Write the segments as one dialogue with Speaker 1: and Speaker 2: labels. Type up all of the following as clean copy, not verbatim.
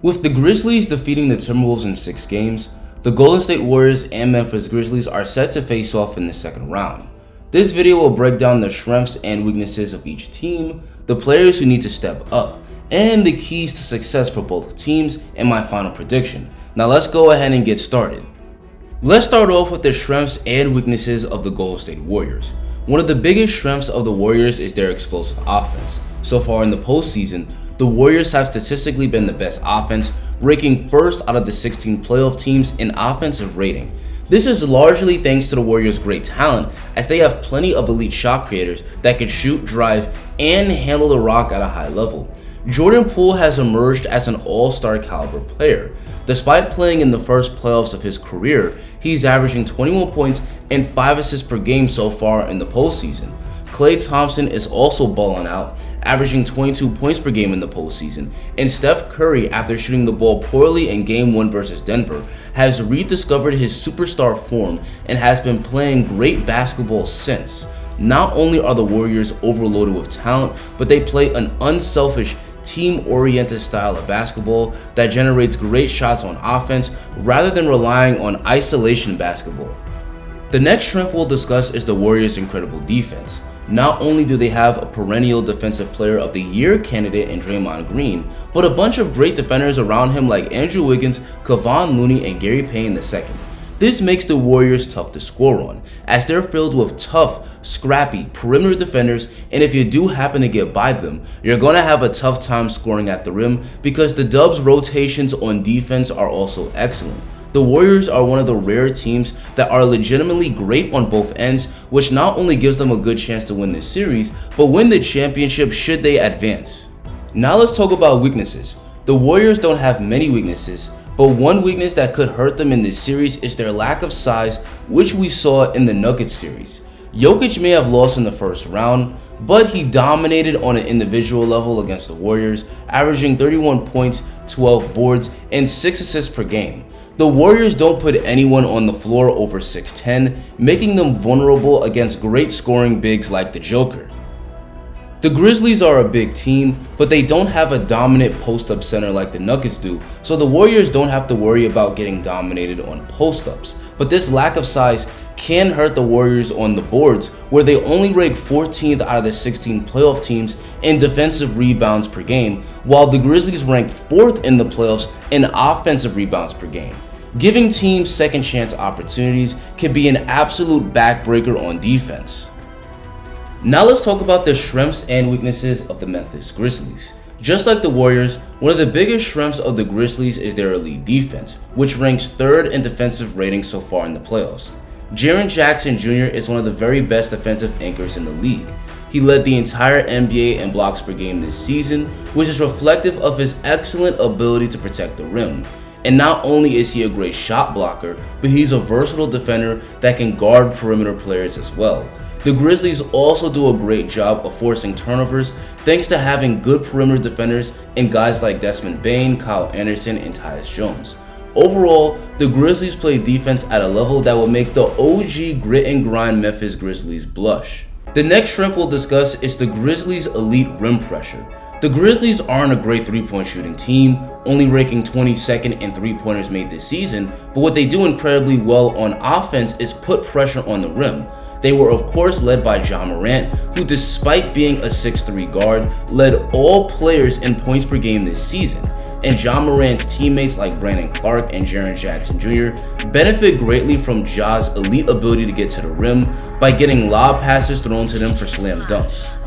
Speaker 1: With the Grizzlies defeating the Timberwolves in 6 games, the Golden State Warriors and Memphis Grizzlies are set to face off in the second round. This video will break down the strengths and weaknesses of each team, the players who need to step up, and the keys to success for both teams, and my final prediction. Now let's go ahead and get started. Let's start off with the strengths and weaknesses of the Golden State Warriors. One of the biggest strengths of the Warriors is their explosive offense. So far in the postseason, the Warriors have statistically been the best offense, ranking first out of the 16 playoff teams in offensive rating. This is largely thanks to the Warriors' great talent, as they have plenty of elite shot creators that can shoot, drive, and handle the rock at a high level. Jordan Poole has emerged as an all-star caliber player. Despite playing in the first playoffs of his career, he's averaging 21 points and 5 assists per game so far in the postseason. Klay Thompson is also balling out, averaging 22 points per game in the postseason, and Steph Curry, after shooting the ball poorly in Game 1 versus Denver, has rediscovered his superstar form and has been playing great basketball since. Not only are the Warriors overloaded with talent, but they play an unselfish, team-oriented style of basketball that generates great shots on offense rather than relying on isolation basketball. The next strength we'll discuss is the Warriors' incredible defense. Not only do they have a perennial defensive player of the year candidate in Draymond Green, but a bunch of great defenders around him like Andrew Wiggins, Kevon Looney, and Gary Payne II. This makes the Warriors tough to score on, as they're filled with tough, scrappy perimeter defenders, and if you do happen to get by them, you're going to have a tough time scoring at the rim because the Dubs' rotations on defense are also excellent. The Warriors are one of the rare teams that are legitimately great on both ends, which not only gives them a good chance to win this series, but win the championship should they advance. Now let's talk about weaknesses. The Warriors don't have many weaknesses, but one weakness that could hurt them in this series is their lack of size, which we saw in the Nuggets series. Jokic may have lost in the first round, but he dominated on an individual level against the Warriors, averaging 31 points, 12 boards, and 6 assists per game. The Warriors don't put anyone on the floor over 6'10", making them vulnerable against great scoring bigs like the Joker. The Grizzlies are a big team, but they don't have a dominant post-up center like the Nuggets do, so the Warriors don't have to worry about getting dominated on post-ups. But this lack of size can hurt the Warriors on the boards, where they only rank 14th out of the 16 playoff teams in defensive rebounds per game, while the Grizzlies rank 4th in the playoffs in offensive rebounds per game. Giving teams second chance opportunities can be an absolute backbreaker on defense. Now let's talk about the strengths and weaknesses of the Memphis Grizzlies. Just like the Warriors, one of the biggest strengths of the Grizzlies is their elite defense, which ranks 3rd in defensive rating so far in the playoffs. Jaren Jackson Jr. is one of the very best defensive anchors in the league. He led the entire NBA in blocks per game this season, which is reflective of his excellent ability to protect the rim. And not only is he a great shot blocker, but he's a versatile defender that can guard perimeter players as well. The Grizzlies also do a great job of forcing turnovers thanks to having good perimeter defenders in guys like Desmond Bane, Kyle Anderson, and Tyus Jones. Overall, the Grizzlies play defense at a level that will make the OG grit and grind Memphis Grizzlies blush. The next strength we'll discuss is the Grizzlies' elite rim pressure. The Grizzlies aren't a great three-point shooting team, only ranking 22nd in three-pointers made this season, but what they do incredibly well on offense is put pressure on the rim. They were of course led by Ja Morant, who despite being a 6'3" guard, led all players in points per game this season. And Ja Morant's teammates like Brandon Clark and Jaren Jackson Jr. benefit greatly from Ja's elite ability to get to the rim by getting lob passes thrown to them for slam dunks.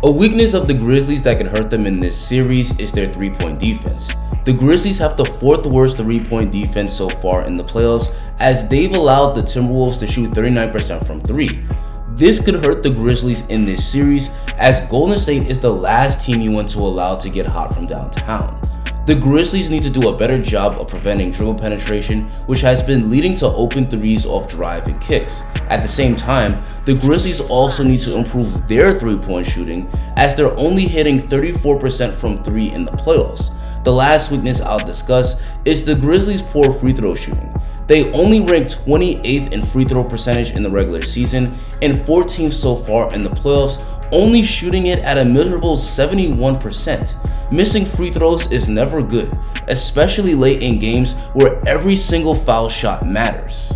Speaker 1: A weakness of the Grizzlies that could hurt them in this series is their three-point defense. The Grizzlies have the 4th worst three-point defense so far in the playoffs, as they've allowed the Timberwolves to shoot 39% from 3. This could hurt the Grizzlies in this series, as Golden State is the last team you want to allow to get hot from downtown. The Grizzlies need to do a better job of preventing dribble penetration, which has been leading to open threes off drive and kicks. At the same time, the Grizzlies also need to improve their three-point shooting, as they're only hitting 34% from 3 in the playoffs. The last weakness I'll discuss is the Grizzlies' poor free throw shooting. They only ranked 28th in free throw percentage in the regular season and 14th so far in the playoffs, only shooting it at a miserable 71%. Missing free throws is never good, especially late in games where every single foul shot matters.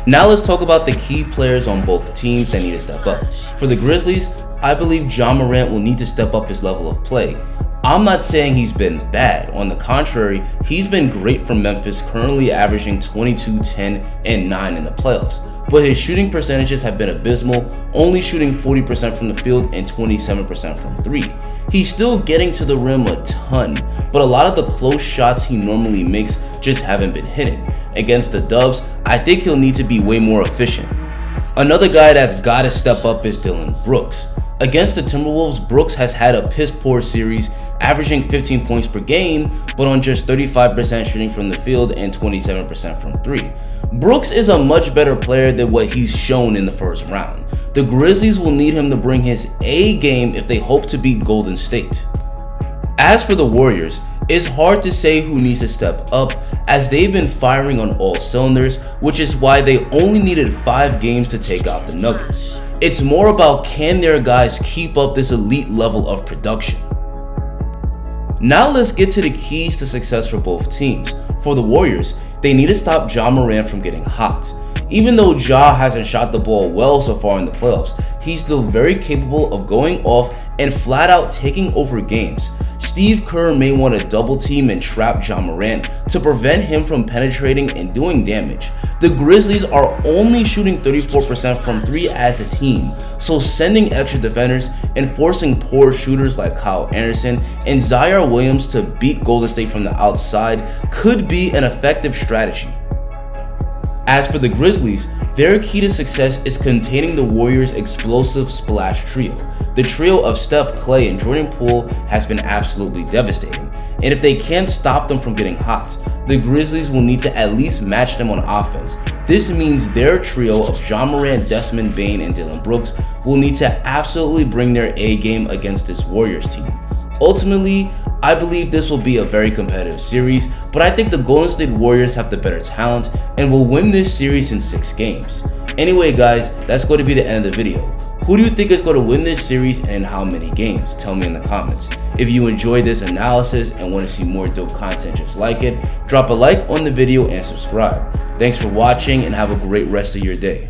Speaker 1: Now let's talk about the key players on both teams that need to step up. For the Grizzlies, I believe Ja Morant will need to step up his level of play. I'm not saying he's been bad. On the contrary, he's been great for Memphis, currently averaging 22, 10, and 9 in the playoffs. But his shooting percentages have been abysmal, only shooting 40% from the field and 27% from 3. He's still getting to the rim a ton, but a lot of the close shots he normally makes just haven't been hitting. Against the Dubs, I think he'll need to be way more efficient. Another guy that's gotta step up is Dillon Brooks. Against the Timberwolves, Brooks has had a piss poor series, averaging 15 points per game, but on just 35% shooting from the field and 27% from 3. Brooks is a much better player than what he's shown in the first round. The Grizzlies will need him to bring his A game if they hope to beat Golden State. As for the Warriors, it's hard to say who needs to step up, as they've been firing on all cylinders, which is why they only needed 5 games to take out the Nuggets. It's more about, can their guys keep up this elite level of production? Now let's get to the keys to success for both teams. For the Warriors, they need to stop Ja Morant from getting hot. Even though Ja hasn't shot the ball well so far in the playoffs, he's still very capable of going off and flat out taking over games. Steve Kerr may want to double team and trap Ja Morant to prevent him from penetrating and doing damage. The Grizzlies are only shooting 34% from 3 as a team, so sending extra defenders and forcing poor shooters like Kyle Anderson and Zaire Williams to beat Golden State from the outside could be an effective strategy. As for the Grizzlies, their key to success is containing the Warriors' explosive splash trio. The trio of Steph, Klay, and Jordan Poole has been absolutely devastating, and if they can't stop them from getting hot, the Grizzlies will need to at least match them on offense. This means their trio of Ja Morant, Desmond Bane, and Dillon Brooks will need to absolutely bring their A game against this Warriors team. Ultimately, I believe this will be a very competitive series, but I think the Golden State Warriors have the better talent and will win this series in 6 games. Anyway guys, that's going to be the end of the video. Who do you think is going to win this series and in how many games? Tell me in the comments. If you enjoyed this analysis and want to see more dope content just like it, drop a like on the video and subscribe. Thanks for watching and have a great rest of your day.